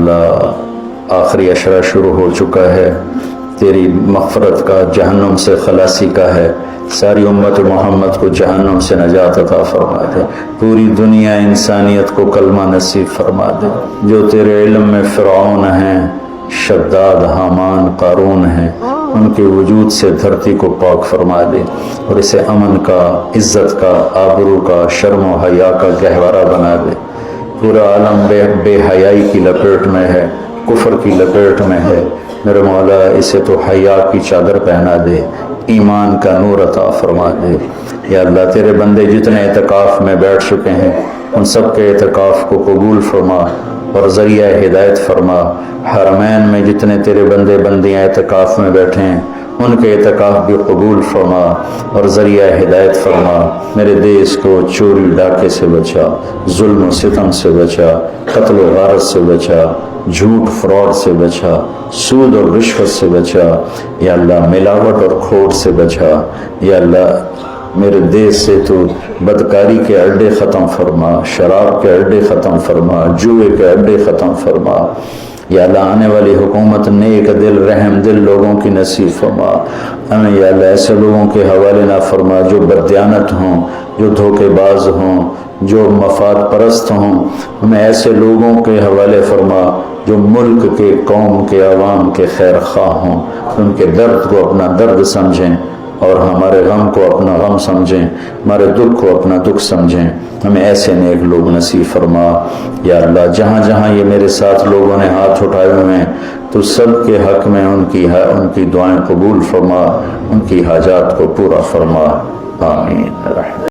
اللہ آخری اشرہ شروع ہو چکا ہے، تیری مغفرت کا، جہنم سے خلاصی کا ہے، ساری امت محمد کو جہنم سے نجات عطا فرما دے، پوری دنیا انسانیت کو کلمہ نصیب فرما دے۔ جو تیرے علم میں فرعون ہیں، شداد، حامان، قارون ہیں، ان کے وجود سے دھرتی کو پاک فرما دے اور اسے امن کا، عزت کا، آبرو کا، شرم و حیا کا گہوارہ بنا دے۔ پورا عالم بے حیائی کی لپیٹ میں ہے، کفر کی لپیٹ میں ہے، میرے مولا اسے تو حیا کی چادر پہنا دے، ایمان کا نور عطا فرما دے۔ یا اللہ تیرے بندے جتنے اعتکاف میں بیٹھ چکے ہیں ان سب کے اعتکاف کو قبول فرما اور ذریعہ ہدایت فرما۔ حرمین میں جتنے تیرے بندے بندیاں اعتکاف میں بیٹھے ہیں ان کے اعتکاف بھی قبول فرما اور ذریعہ ہدایت فرما۔ میرے دیس کو چوری ڈاکے سے بچا، ظلم و ستم سے بچا، قتل و غارت سے بچا، جھوٹ فراڈ سے بچا، سود اور رشوت سے بچا، یا اللہ ملاوٹ اور کھوٹ سے بچا۔ یا اللہ میرے دیس سے تو بدکاری کے اڈے ختم فرما، شراب کے اڈے ختم فرما، جوئے کے اڈے ختم فرما۔ یا اللہ آنے والی حکومت نیک دل، رحم دل لوگوں کی نصیب فرما۔ ہمیں یا اللہ ایسے لوگوں کے حوالے نہ فرما جو بددیانت ہوں، جو دھوکے باز ہوں، جو مفاد پرست ہوں، ہمیں ایسے لوگوں کے حوالے فرما جو ملک کے، قوم کے، عوام کے خیر خواہ ہوں، ان کے درد کو اپنا درد سمجھیں اور ہمارے غم کو اپنا غم سمجھیں، ہمارے دکھ کو اپنا دکھ سمجھیں۔ ہمیں ایسے نیک لوگ نصیب فرما۔ یا اللہ جہاں جہاں یہ میرے ساتھ لوگوں نے ہاتھ اٹھائے ہوئے ہیں تو سب کے حق میں ان کی دعائیں قبول فرما، ان کی حاجات کو پورا فرما، آمین۔